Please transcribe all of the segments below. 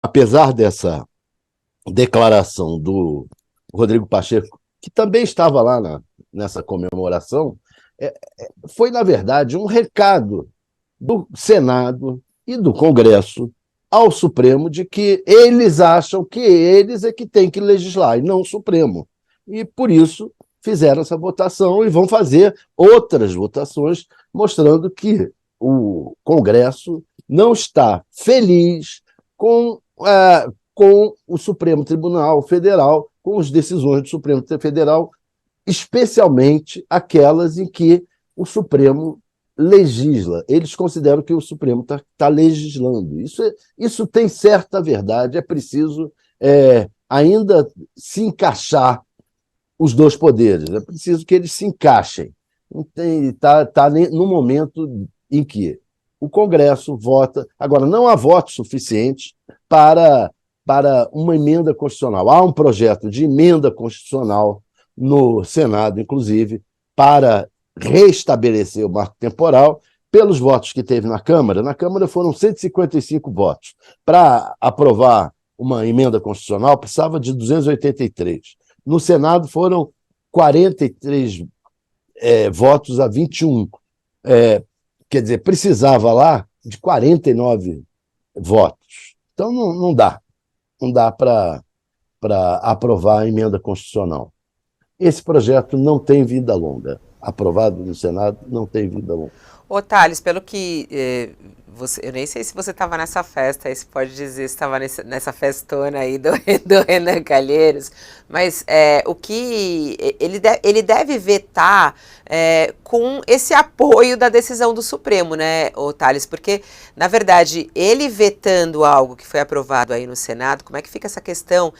apesar dessa declaração do Rodrigo Pacheco, que também estava lá nessa comemoração, foi, na verdade, um recado do Senado e do Congresso ao Supremo de que eles acham que eles é que têm que legislar, e não o Supremo. E, por isso, fizeram essa votação e vão fazer outras votações, mostrando que o Congresso não está feliz com o Supremo Tribunal Federal, com as decisões do Supremo Federal, especialmente aquelas em que o Supremo legisla. Eles consideram que o Supremo está legislando. Isso tem certa verdade, é preciso ainda se encaixar os dois poderes, é preciso que eles se encaixem. Está no momento em que o Congresso vota. Agora, não há votos suficientes para uma emenda constitucional. Há um projeto de emenda constitucional no Senado, inclusive, para restabelecer o marco temporal, pelos votos que teve na Câmara. Na Câmara foram 155 votos. Para aprovar uma emenda constitucional, precisava de 283. No Senado foram 43 votos a 21. Quer dizer, precisava lá de 49 votos. Então, não dá. Não dá para aprovar a emenda constitucional. Esse projeto não tem vida longa. Aprovado no Senado, não tem vida longa. Ô, Thales, pelo que eu nem sei se você estava nessa festa, aí você pode dizer se estava nessa festona aí do Renan Calheiros, mas o que ele deve vetar com esse apoio da decisão do Supremo, né, ô Thales? Porque, na verdade, ele vetando algo que foi aprovado aí no Senado, como é que fica essa questão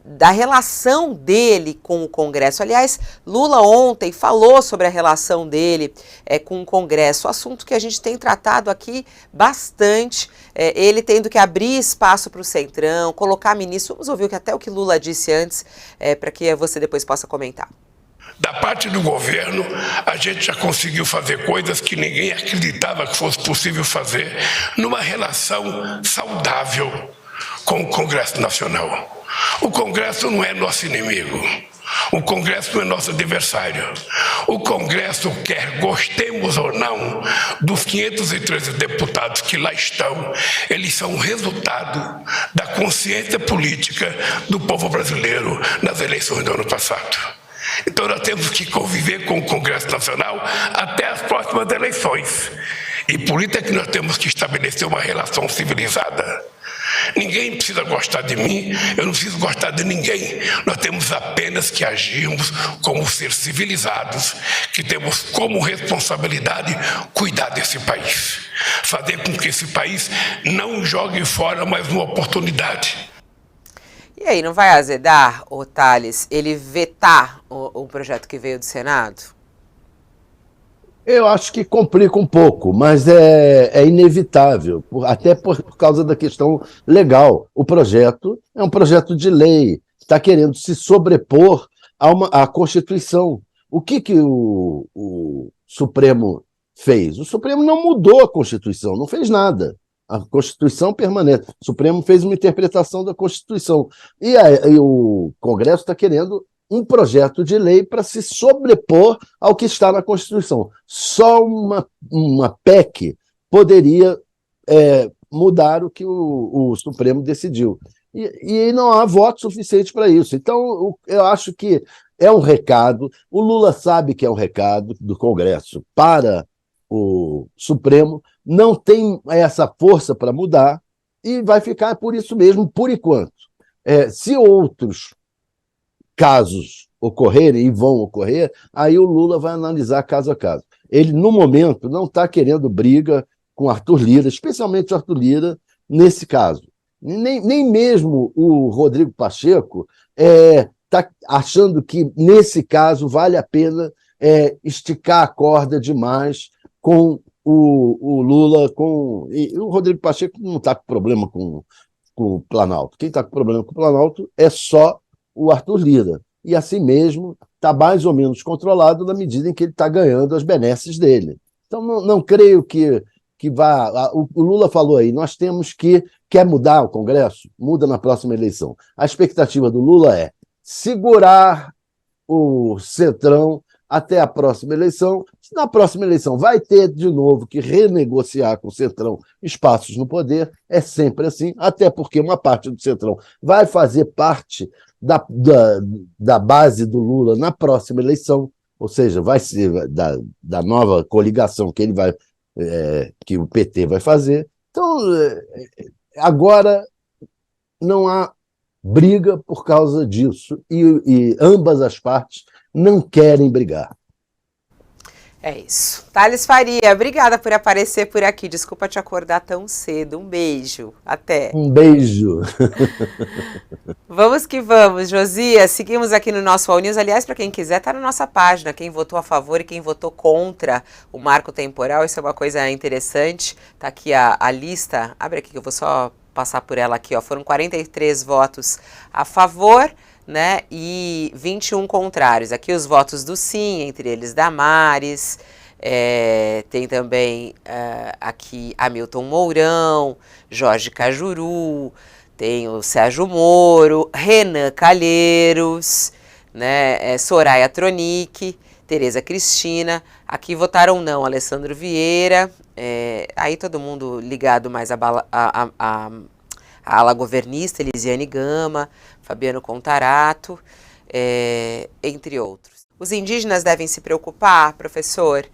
da relação dele com o Congresso? Aliás, Lula ontem falou sobre a relação dele com o Congresso, assunto que a gente tem tratado aqui bastante, ele tendo que abrir espaço para o Centrão, colocar ministro. Vamos ouvir até o que Lula disse antes, para que você depois possa comentar. Da parte do governo, a gente já conseguiu fazer coisas que ninguém acreditava que fosse possível fazer numa relação saudável com o Congresso Nacional. O Congresso não é nosso inimigo. O Congresso não é nosso adversário. O Congresso quer, gostemos ou não, dos 513 deputados que lá estão, eles são resultado da consciência política do povo brasileiro nas eleições do ano passado. Então nós temos que conviver com o Congresso Nacional até as próximas eleições. E por isso é que nós temos que estabelecer uma relação civilizada. Ninguém precisa gostar de mim, eu não preciso gostar de ninguém. Nós temos apenas que agirmos como seres civilizados, que temos como responsabilidade cuidar desse país. Fazer com que esse país não jogue fora mais uma oportunidade. E aí, não vai azedar, ô Thales, ele vetar o projeto que veio do Senado? Eu acho que complica um pouco, mas é inevitável, até por causa da questão legal. O projeto é um projeto de lei, está querendo se sobrepor à Constituição. O que o Supremo fez? O Supremo não mudou a Constituição, não fez nada. A Constituição permanece. O Supremo fez uma interpretação da Constituição. E o Congresso está querendo um projeto de lei para se sobrepor ao que está na Constituição. Só uma PEC poderia mudar o que o Supremo decidiu. E não há voto suficiente para isso. Então, eu acho que é um recado, o Lula sabe que é um recado do Congresso para o Supremo, não tem essa força para mudar e vai ficar por isso mesmo, por enquanto. Se outros casos ocorrerem, e vão ocorrer, aí o Lula vai analisar caso a caso. Ele, no momento, não está querendo briga com Arthur Lira, especialmente o Arthur Lira, nesse caso. Nem mesmo o Rodrigo Pacheco está achando que, nesse caso, vale a pena esticar a corda demais com o Lula, e o Rodrigo Pacheco não está com problema com o Planalto. Quem está com problema com o Planalto é só o Arthur Lira. E assim mesmo está mais ou menos controlado na medida em que ele está ganhando as benesses dele. Então não creio que vá... O Lula falou aí, nós temos que Quer mudar o Congresso? Muda na próxima eleição. A expectativa do Lula é segurar o Centrão até a próxima eleição. Na próxima eleição vai ter, de novo, que renegociar com o Centrão espaços no poder. É sempre assim, até porque uma parte do Centrão vai fazer parte da base do Lula na próxima eleição, ou seja, vai ser da nova coligação que ele vai, que o PT vai fazer. Então, agora não há briga por causa disso, e ambas as partes não querem brigar. É isso. Thales Faria, obrigada por aparecer por aqui. Desculpa te acordar tão cedo. Um beijo. Até. Um beijo. Vamos que vamos, Josias. Seguimos aqui no nosso All News. Aliás, para quem quiser, tá na nossa página. Quem votou a favor e quem votou contra o marco temporal. Isso é uma coisa interessante. Tá aqui a lista. Abre aqui que eu vou só passar por ela aqui, ó. Foram 43 votos a favor, né, e 21 contrários. Aqui os votos do sim, entre eles Damares, tem também aqui Hamilton Mourão, Jorge Cajuru, tem o Sérgio Moro, Renan Calheiros, né, Soraya Tronic, Tereza Cristina. Aqui votaram não, Alessandro Vieira, aí todo mundo ligado mais a ala governista, Elisiane Gama, Fabiano Contarato, entre outros. Os indígenas devem se preocupar, professor,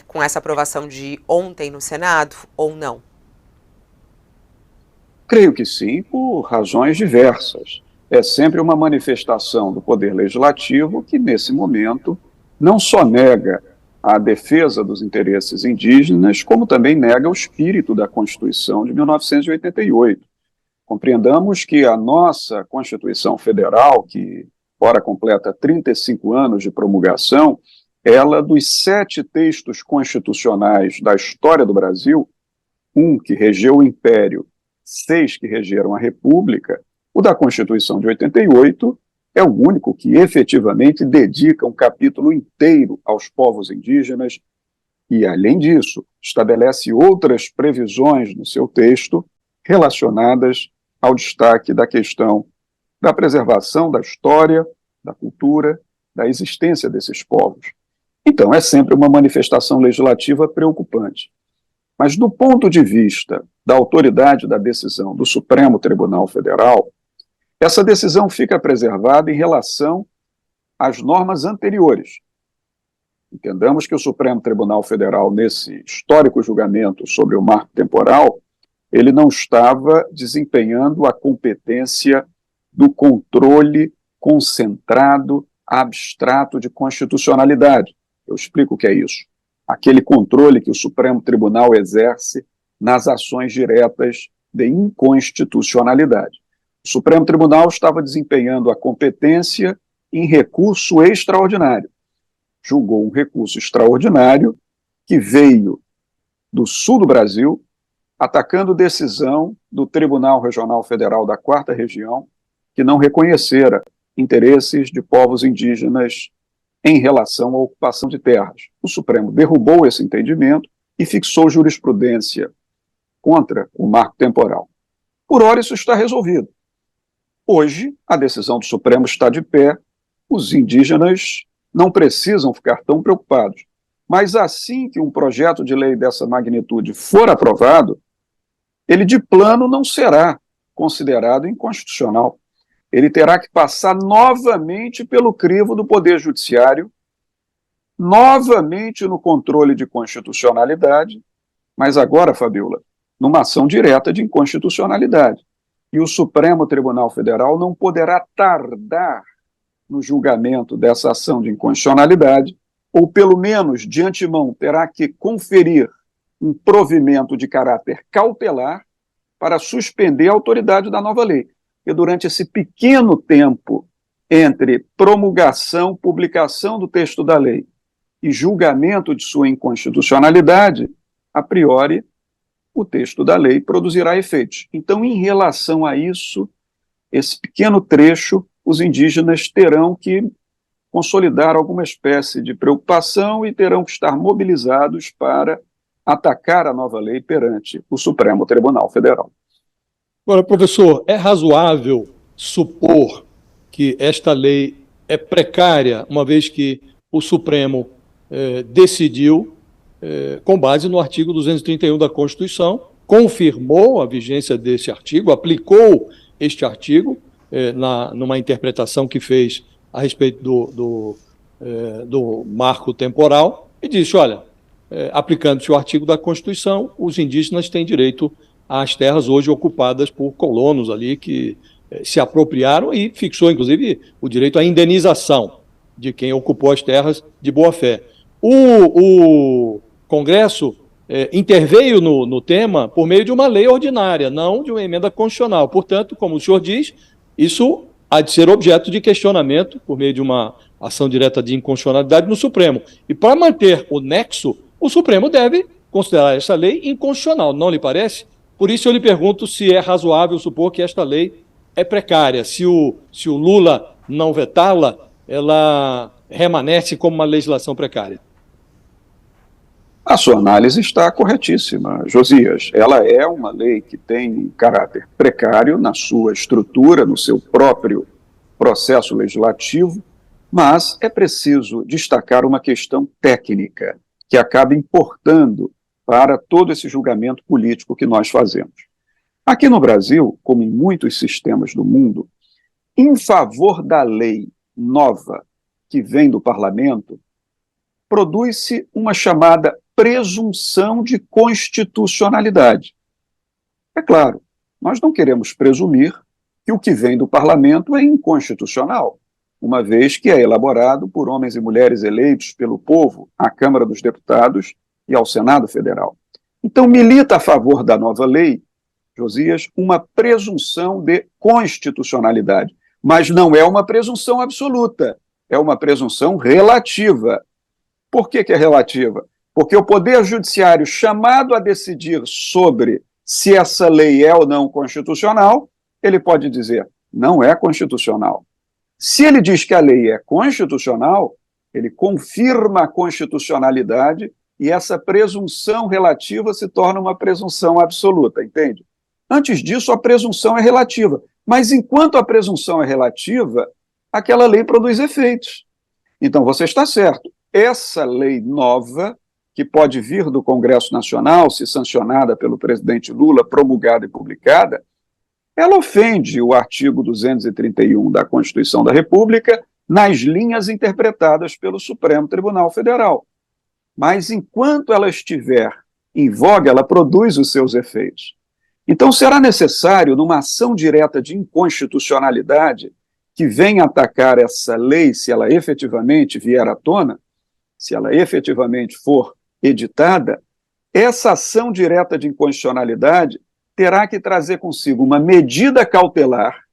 com essa aprovação de ontem no Senado ou não? Creio que sim, por razões diversas. É sempre uma manifestação do poder legislativo que, nesse momento, não só nega a defesa dos interesses indígenas, como também nega o espírito da Constituição de 1988. Compreendamos que a nossa Constituição Federal, que ora completa 35 anos de promulgação, ela, dos 7 textos constitucionais da história do Brasil, 1 que regeu o Império, 6 que regeram a República, o da Constituição de 88 é o único que efetivamente dedica um capítulo inteiro aos povos indígenas e, além disso, estabelece outras previsões no seu texto relacionadas ao destaque da questão da preservação da história, da cultura, da existência desses povos. Então, é sempre uma manifestação legislativa preocupante. Mas, do ponto de vista da autoridade da decisão do Supremo Tribunal Federal, essa decisão fica preservada em relação às normas anteriores. Entendamos que o Supremo Tribunal Federal, nesse histórico julgamento sobre o marco temporal, ele não estava desempenhando a competência do controle concentrado, abstrato de constitucionalidade. Eu explico o que é isso. Aquele controle que o Supremo Tribunal exerce nas ações diretas de inconstitucionalidade. O Supremo Tribunal estava desempenhando a competência em recurso extraordinário. Julgou um recurso extraordinário que veio do sul do Brasil, atacando decisão do Tribunal Regional Federal da 4ª Região, que não reconhecera interesses de povos indígenas em relação à ocupação de terras. O Supremo derrubou esse entendimento e fixou jurisprudência contra o marco temporal. Por ora, isso está resolvido. Hoje, a decisão do Supremo está de pé, os indígenas não precisam ficar tão preocupados. Mas assim que um projeto de lei dessa magnitude for aprovado, ele de plano não será considerado inconstitucional. Ele terá que passar novamente pelo crivo do Poder Judiciário, novamente no controle de constitucionalidade, mas agora, Fabiola, numa ação direta de inconstitucionalidade. E o Supremo Tribunal Federal não poderá tardar no julgamento dessa ação de inconstitucionalidade, ou pelo menos, de antemão, terá que conferir um provimento de caráter cautelar para suspender a autoridade da nova lei. E durante esse pequeno tempo entre promulgação, publicação do texto da lei e julgamento de sua inconstitucionalidade, a priori, o texto da lei produzirá efeitos. Então, em relação a isso, esse pequeno trecho, os indígenas terão que consolidar alguma espécie de preocupação e terão que estar mobilizados para atacar a nova lei perante o Supremo Tribunal Federal. Agora, professor, é razoável supor que esta lei é precária, uma vez que o Supremo decidiu, com base no artigo 231 da Constituição, confirmou a vigência desse artigo, aplicou este artigo numa interpretação que fez a respeito do marco temporal e disse, olha, aplicando-se o artigo da Constituição, os indígenas têm direito às terras hoje ocupadas por colonos ali que se apropriaram e fixou, inclusive, o direito à indenização de quem ocupou as terras de boa-fé. O Congresso interveio no tema por meio de uma lei ordinária, não de uma emenda constitucional. Portanto, como o senhor diz, isso há de ser objeto de questionamento por meio de uma ação direta de inconstitucionalidade no Supremo. E para manter o nexo, o Supremo deve considerar essa lei inconstitucional, não lhe parece? Por isso eu lhe pergunto se é razoável supor que esta lei é precária. Se o Lula não vetá-la, ela remanesce como uma legislação precária. A sua análise está corretíssima, Josias. Ela é uma lei que tem um caráter precário na sua estrutura, no seu próprio processo legislativo, mas é preciso destacar uma questão técnica que acaba importando para todo esse julgamento político que nós fazemos. Aqui no Brasil, como em muitos sistemas do mundo, em favor da lei nova que vem do parlamento, produz-se uma chamada presunção de constitucionalidade. É claro, nós não queremos presumir que o que vem do parlamento é inconstitucional, uma vez que é elaborado por homens e mulheres eleitos pelo povo à Câmara dos Deputados e ao Senado Federal. Então, milita a favor da nova lei, Josias, uma presunção de constitucionalidade, mas não é uma presunção absoluta, é uma presunção relativa. Por que é relativa? Porque o Poder Judiciário, chamado a decidir sobre se essa lei é ou não constitucional, ele pode dizer, não é constitucional. Se ele diz que a lei é constitucional, ele confirma a constitucionalidade e essa presunção relativa se torna uma presunção absoluta, entende? Antes disso, a presunção é relativa. Mas enquanto a presunção é relativa, aquela lei produz efeitos. Então, você está certo. Essa lei nova, que pode vir do Congresso Nacional, se sancionada pelo presidente Lula, promulgada e publicada, ela ofende o artigo 231 da Constituição da República nas linhas interpretadas pelo Supremo Tribunal Federal. Mas, enquanto ela estiver em voga, ela produz os seus efeitos. Então, será necessário, numa ação direta de inconstitucionalidade, que venha atacar essa lei, se ela efetivamente vier à tona, se ela efetivamente for editada, essa ação direta de inconstitucionalidade terá que trazer consigo uma medida cautelar,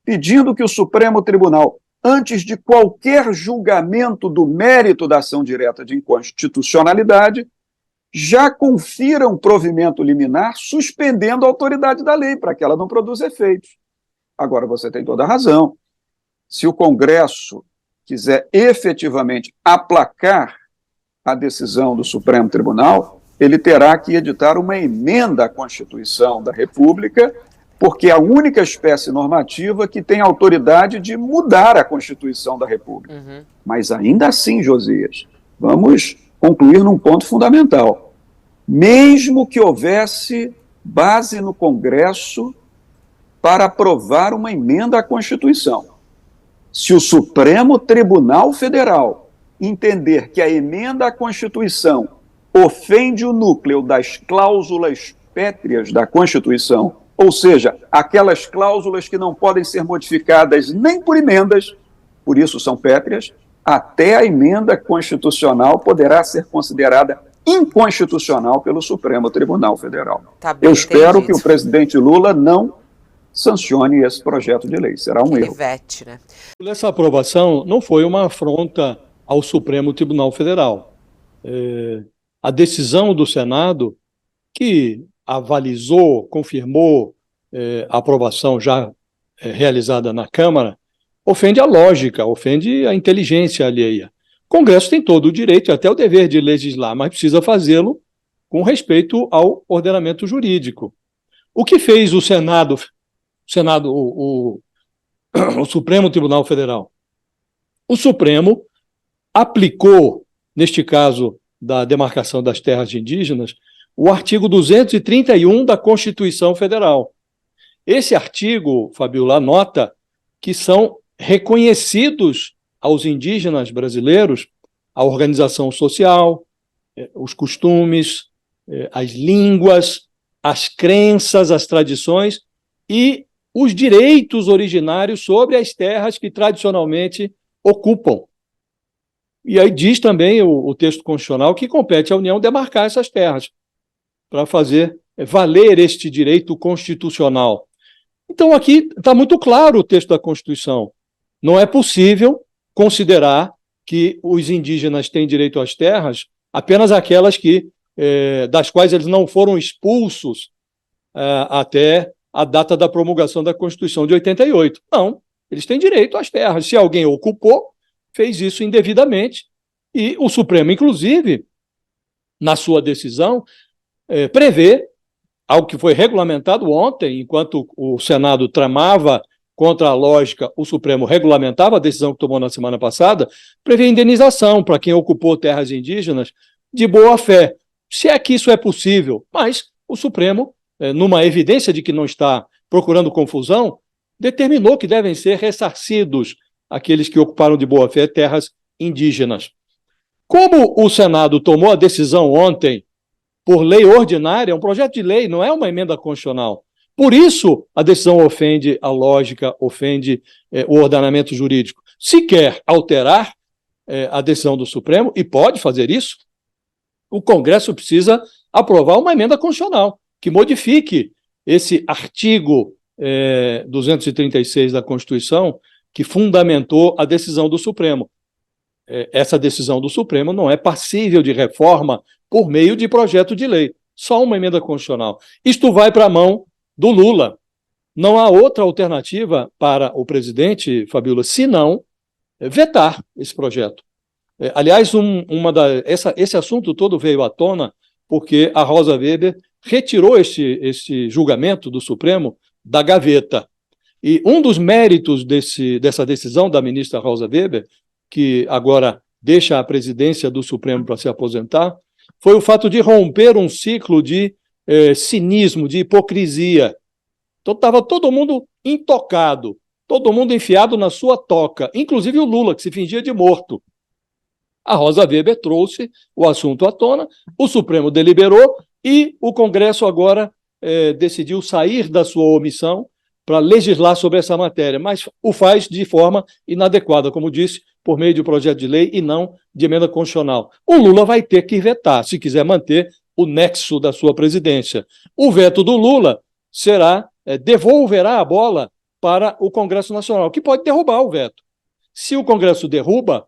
pedindo que o Supremo Tribunal, antes de qualquer julgamento do mérito da ação direta de inconstitucionalidade, já confira um provimento liminar suspendendo a autoridade da lei, para que ela não produza efeitos. Agora, você tem toda a razão. Se o Congresso quiser efetivamente aplacar a decisão do Supremo Tribunal, ele terá que editar uma emenda à Constituição da República, porque é a única espécie normativa que tem autoridade de mudar a Constituição da República. Uhum. Mas ainda assim, Josias, vamos concluir num ponto fundamental. Mesmo que houvesse base no Congresso para aprovar uma emenda à Constituição, se o Supremo Tribunal Federal entender que a emenda à Constituição ofende o núcleo das cláusulas pétreas da Constituição, ou seja, aquelas cláusulas que não podem ser modificadas nem por emendas, por isso são pétreas, até a emenda constitucional poderá ser considerada inconstitucional pelo Supremo Tribunal Federal. Eu espero que o presidente Lula não sancione esse projeto de lei. Será um erro. Né? Essa aprovação não foi uma afronta ao Supremo Tribunal Federal. A decisão do Senado, que avalizou, confirmou a aprovação já realizada na Câmara, ofende a lógica, ofende a inteligência alheia. O Congresso tem todo o direito e até o dever de legislar, mas precisa fazê-lo com respeito ao ordenamento jurídico. O que fez o Senado, o Supremo Tribunal Federal? O Supremo aplicou, neste caso da demarcação das terras indígenas, o artigo 231 da Constituição Federal. Esse artigo, Fabiola, nota que são reconhecidos aos indígenas brasileiros a organização social, os costumes, as línguas, as crenças, as tradições e os direitos originários sobre as terras que tradicionalmente ocupam. E aí diz também o texto constitucional que compete à União demarcar essas terras para fazer valer este direito constitucional. Então aqui está muito claro o texto da Constituição. Não é possível considerar que os indígenas têm direito às terras apenas aquelas das quais eles não foram expulsos até a data da promulgação da Constituição de 88. Não, eles têm direito às terras. Se alguém ocupou, fez isso indevidamente, e o Supremo, inclusive, na sua decisão, prevê algo que foi regulamentado ontem, enquanto o Senado tramava contra a lógica, o Supremo regulamentava a decisão que tomou na semana passada, prevê indenização para quem ocupou terras indígenas de boa fé, se é que isso é possível. Mas o Supremo, numa evidência de que não está procurando confusão, determinou que devem ser ressarcidos aqueles que ocuparam de boa fé terras indígenas. Como o Senado tomou a decisão ontem por lei ordinária, é um projeto de lei, não é uma emenda constitucional. Por isso, a decisão ofende a lógica, ofende o ordenamento jurídico. Se quer alterar a decisão do Supremo, e pode fazer isso, o Congresso precisa aprovar uma emenda constitucional que modifique esse artigo 236 da Constituição, que fundamentou a decisão do Supremo. Essa decisão do Supremo não é passível de reforma por meio de projeto de lei, só uma emenda constitucional. Isto vai para a mão do Lula. Não há outra alternativa para o presidente, Fabiola, senão vetar esse projeto. Aliás, esse assunto todo veio à tona porque a Rosa Weber retirou esse julgamento do Supremo da gaveta. E um dos méritos dessa decisão da ministra Rosa Weber, que agora deixa a presidência do Supremo para se aposentar, foi o fato de romper um ciclo de cinismo, de hipocrisia. Então estava todo mundo intocado, todo mundo enfiado na sua toca, inclusive o Lula, que se fingia de morto. A Rosa Weber trouxe o assunto à tona, o Supremo deliberou e o Congresso agora decidiu sair da sua omissão para legislar sobre essa matéria, mas o faz de forma inadequada, como disse, por meio de um projeto de lei e não de emenda constitucional. O Lula vai ter que vetar, se quiser manter o nexo da sua presidência. O veto do Lula devolverá a bola para o Congresso Nacional, que pode derrubar o veto. Se o Congresso derruba,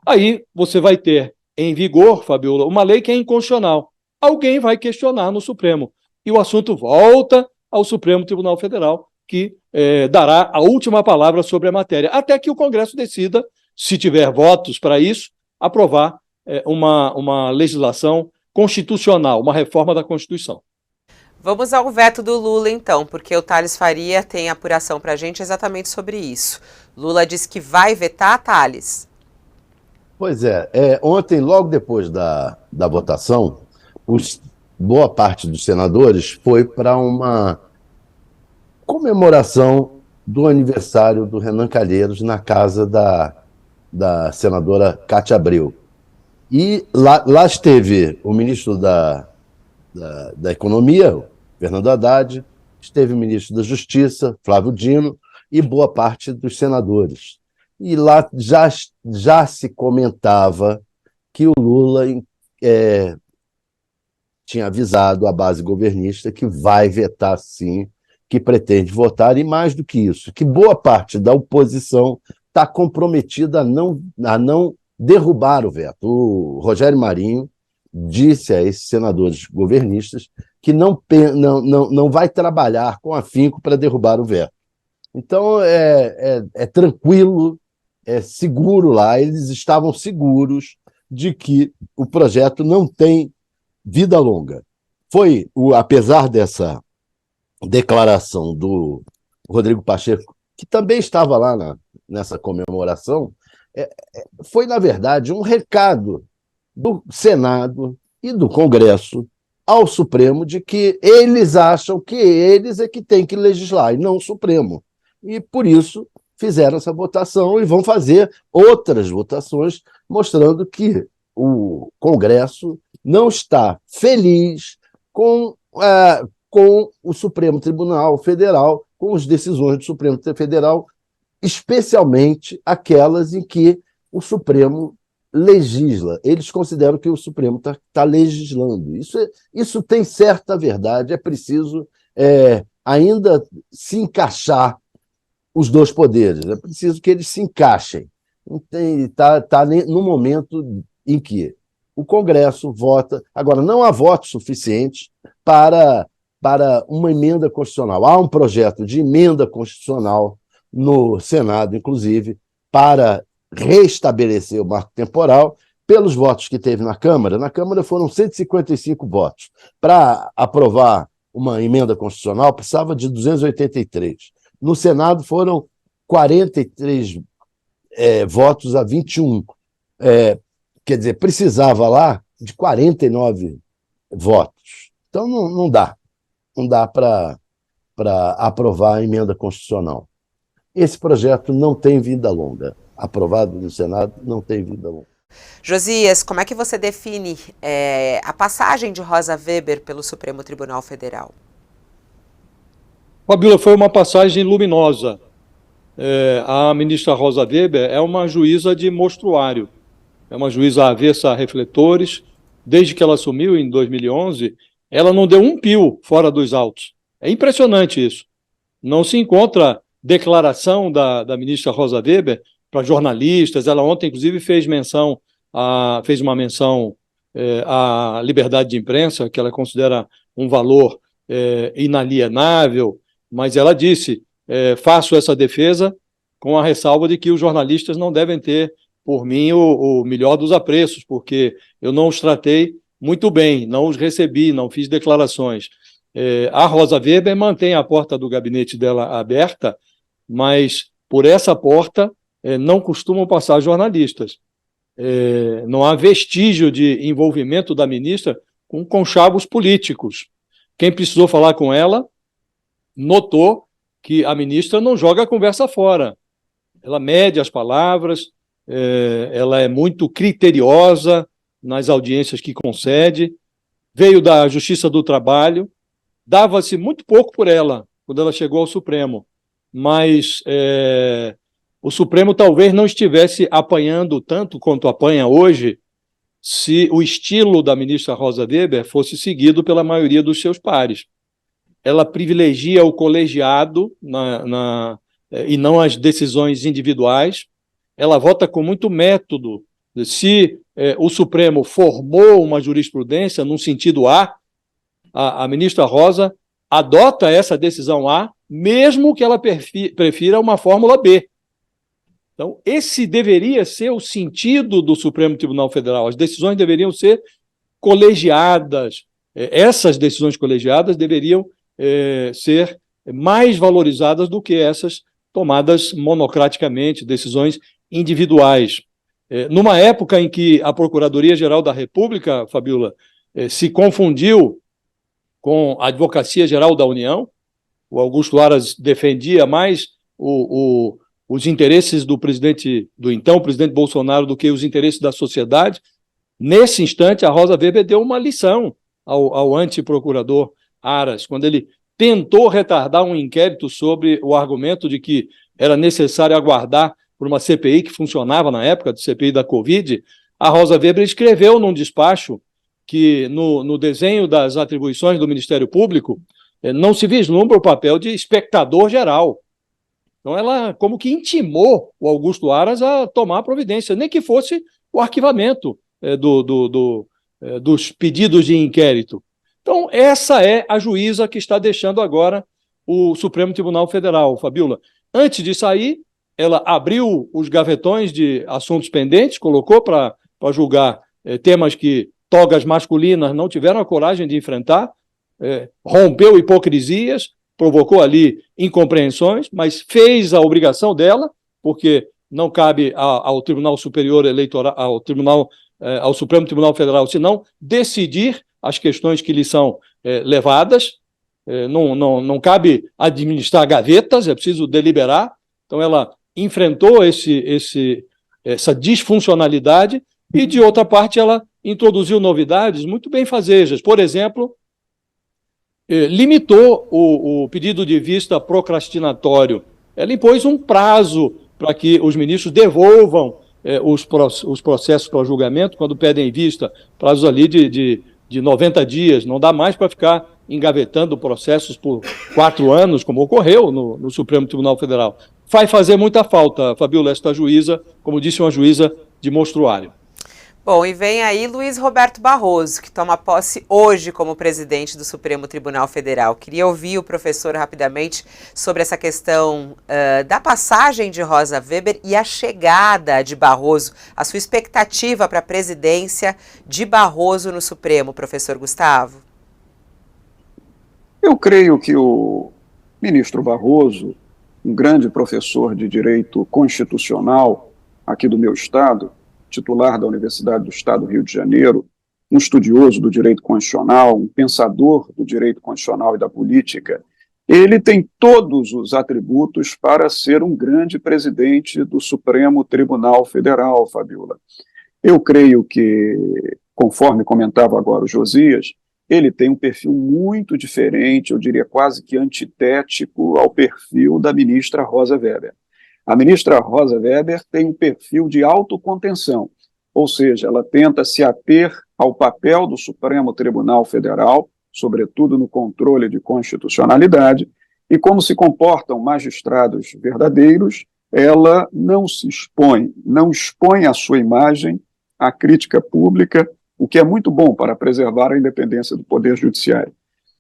aí você vai ter em vigor, Fabiola, uma lei que é inconstitucional. Alguém vai questionar no Supremo. E o assunto volta ao Supremo Tribunal Federal, que dará a última palavra sobre a matéria, até que o Congresso decida, se tiver votos para isso, aprovar uma legislação constitucional, uma reforma da Constituição. Vamos ao veto do Lula, então, porque o Thales Faria tem apuração para a gente exatamente sobre isso. Lula disse que vai vetar, Thales? Pois ontem, logo depois da votação, boa parte dos senadores foi para uma comemoração do aniversário do Renan Calheiros na casa da senadora Cátia Abreu. E lá esteve o ministro da Economia, Fernando Haddad, esteve o ministro da Justiça, Flávio Dino, e boa parte dos senadores. E lá já se comentava que o Lula tinha avisado a base governista que vai vetar sim, que pretende votar, e mais do que isso, que boa parte da oposição está comprometida a não derrubar o veto. O Rogério Marinho disse a esses senadores governistas que não vai trabalhar com afinco para derrubar o veto. Então, é tranquilo, é seguro lá, eles estavam seguros de que o projeto não tem vida longa. Apesar dessa declaração do Rodrigo Pacheco, que também estava lá nessa comemoração, foi, na verdade, um recado do Senado e do Congresso ao Supremo de que eles acham que eles é que têm que legislar, e não o Supremo. E, por isso, fizeram essa votação e vão fazer outras votações mostrando que o Congresso não está feliz com o Supremo Tribunal Federal, com as decisões do Supremo Federal, especialmente aquelas em que o Supremo legisla. Eles consideram que o Supremo está legislando. Isso tem certa verdade, é preciso ainda se encaixar os dois poderes, é preciso que eles se encaixem. Está no momento em que o Congresso vota. Agora, não há votos suficientes para uma emenda constitucional. Há um projeto de emenda constitucional no Senado, inclusive, para restabelecer o marco temporal, pelos votos que teve na Câmara. Na Câmara foram 155 votos. Para aprovar uma emenda constitucional, precisava de 283. No Senado foram 43 votos a 21. Quer dizer, precisava lá de 49 votos. Então, não dá. Não dá para aprovar a emenda constitucional. Esse projeto não tem vida longa. Aprovado no Senado, não tem vida longa. Josias, como é que você define a passagem de Rosa Weber pelo Supremo Tribunal Federal? Fabíola, foi uma passagem luminosa. A ministra Rosa Weber é uma juíza de mostruário, é uma juíza avessa a refletores. Desde que ela assumiu em 2011, ela não deu um pio fora dos autos. É impressionante isso. Não se encontra declaração da ministra Rosa Weber para jornalistas. Ela ontem, inclusive, fez uma menção à liberdade de imprensa, que ela considera um valor inalienável, mas ela disse, faço essa defesa com a ressalva de que os jornalistas não devem ter, por mim, o melhor dos apreços, porque eu não os tratei muito bem, não os recebi, não fiz declarações. A Rosa Weber mantém a porta do gabinete dela aberta, mas por essa porta não costumam passar jornalistas. Não há vestígio de envolvimento da ministra com conchavos políticos. Quem precisou falar com ela notou que a ministra não joga a conversa fora. Ela mede as palavras, ela é muito criteriosa nas audiências que concede, veio da Justiça do Trabalho, dava-se muito pouco por ela quando ela chegou ao Supremo, mas o Supremo talvez não estivesse apanhando tanto quanto apanha hoje se o estilo da ministra Rosa Weber fosse seguido pela maioria dos seus pares. Ela privilegia o colegiado e não as decisões individuais. Ela vota com muito método. Se o Supremo formou uma jurisprudência num sentido a ministra Rosa adota essa decisão A, mesmo que ela prefira uma fórmula B. Então, esse deveria ser o sentido do Supremo Tribunal Federal. As decisões deveriam ser colegiadas. Essas decisões colegiadas deveriam ser mais valorizadas do que essas tomadas monocraticamente, decisões individuais. Numa época em que a Procuradoria-Geral da República, Fabíola, se confundiu com a Advocacia Geral da União, o Augusto Aras defendia mais os interesses do então presidente Bolsonaro do que os interesses da sociedade. Nesse instante, a Rosa Weber deu uma lição ao antiprocurador Aras, quando ele tentou retardar um inquérito sobre o argumento de que era necessário aguardar por uma CPI que funcionava na época, de CPI da Covid. A Rosa Weber escreveu num despacho que no desenho das atribuições do Ministério Público não se vislumbra o papel de espectador geral. Então ela como que intimou o Augusto Aras a tomar providência, nem que fosse o arquivamento dos pedidos de inquérito. Então essa é a juíza que está deixando agora o Supremo Tribunal Federal, Fabíola. Antes de sair, ela abriu os gavetões de assuntos pendentes, colocou para julgar temas que togas masculinas não tiveram a coragem de enfrentar, rompeu hipocrisias, provocou ali incompreensões, mas fez a obrigação dela, porque não cabe ao Tribunal Superior Eleitoral, ao Supremo Tribunal Federal, senão decidir as questões que lhe são levadas. Não cabe administrar gavetas, é preciso deliberar. Então, ela enfrentou essa disfuncionalidade e, de outra parte, ela introduziu novidades muito benfazejas. Por exemplo, limitou o pedido de vista procrastinatório. Ela impôs um prazo para que os ministros devolvam os processos para julgamento quando pedem vista, prazos ali de 90 dias. Não dá mais para ficar engavetando processos por 4 anos, como ocorreu no Supremo Tribunal Federal. Vai fazer muita falta, Fabíola, esta juíza, como disse, uma juíza de monstruário. Bom, e vem aí Luiz Roberto Barroso, que toma posse hoje como presidente do Supremo Tribunal Federal. Queria ouvir o professor rapidamente sobre essa questão da passagem de Rosa Weber e a chegada de Barroso, a sua expectativa para a presidência de Barroso no Supremo, professor Gustavo. Eu creio que o ministro Barroso, um grande professor de direito constitucional aqui do meu estado, titular da Universidade do Estado do Rio de Janeiro, um estudioso do direito constitucional, um pensador do direito constitucional e da política, ele tem todos os atributos para ser um grande presidente do Supremo Tribunal Federal, Fabíola. Eu creio que, conforme comentava agora o Josias, ele tem um perfil muito diferente, eu diria quase que antitético ao perfil da ministra Rosa Weber. A ministra Rosa Weber tem um perfil de autocontenção, ou seja, ela tenta se ater ao papel do Supremo Tribunal Federal, sobretudo no controle de constitucionalidade, e como se comportam magistrados verdadeiros, ela não se expõe, não expõe a sua imagem à crítica pública, o que é muito bom para preservar a independência do Poder Judiciário.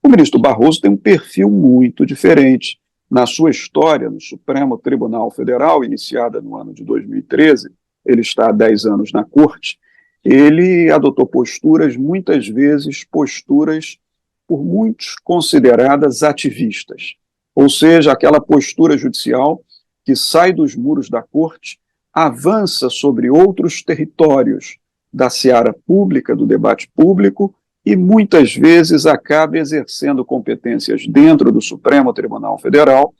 O ministro Barroso tem um perfil muito diferente. Na sua história no Supremo Tribunal Federal, iniciada no ano de 2013, ele está há 10 anos na corte, ele adotou posturas, muitas vezes posturas por muitos consideradas ativistas, ou seja, aquela postura judicial que sai dos muros da corte, avança sobre outros territórios da seara pública, do debate público, e muitas vezes acaba exercendo competências dentro do Supremo Tribunal Federal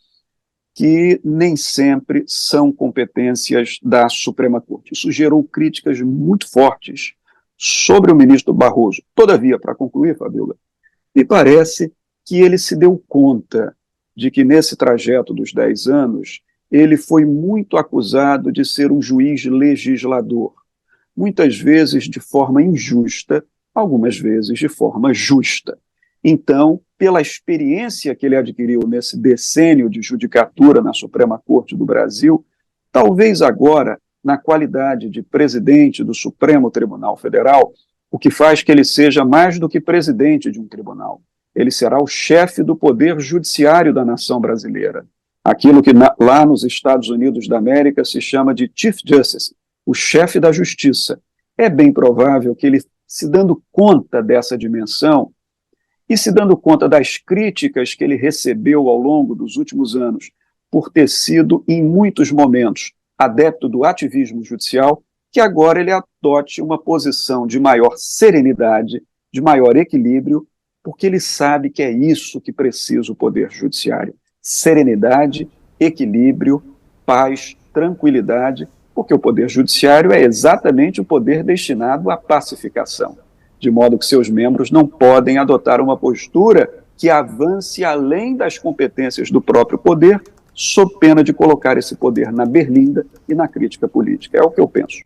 que nem sempre são competências da Suprema Corte. Isso gerou críticas muito fortes sobre o ministro Barroso. Todavia, para concluir, Fabíola, me parece que ele se deu conta de que nesse trajeto dos 10 anos ele foi muito acusado de ser um juiz legislador, muitas vezes de forma injusta, algumas vezes de forma justa. Então, pela experiência que ele adquiriu nesse decênio de judicatura na Suprema Corte do Brasil, talvez agora, na qualidade de presidente do Supremo Tribunal Federal, o que faz que ele seja mais do que presidente de um tribunal. Ele será o chefe do poder judiciário da nação brasileira. Aquilo que lá nos Estados Unidos da América se chama de Chief Justice, o chefe da justiça. É bem provável que ele, se dando conta dessa dimensão e se dando conta das críticas que ele recebeu ao longo dos últimos anos por ter sido, em muitos momentos, adepto do ativismo judicial, que agora ele adote uma posição de maior serenidade, de maior equilíbrio, porque ele sabe que é isso que precisa o Poder Judiciário. Serenidade, equilíbrio, paz, tranquilidade, porque o Poder Judiciário é exatamente o poder destinado à pacificação, de modo que seus membros não podem adotar uma postura que avance além das competências do próprio poder, sob pena de colocar esse poder na berlinda e na crítica política. É o que eu penso.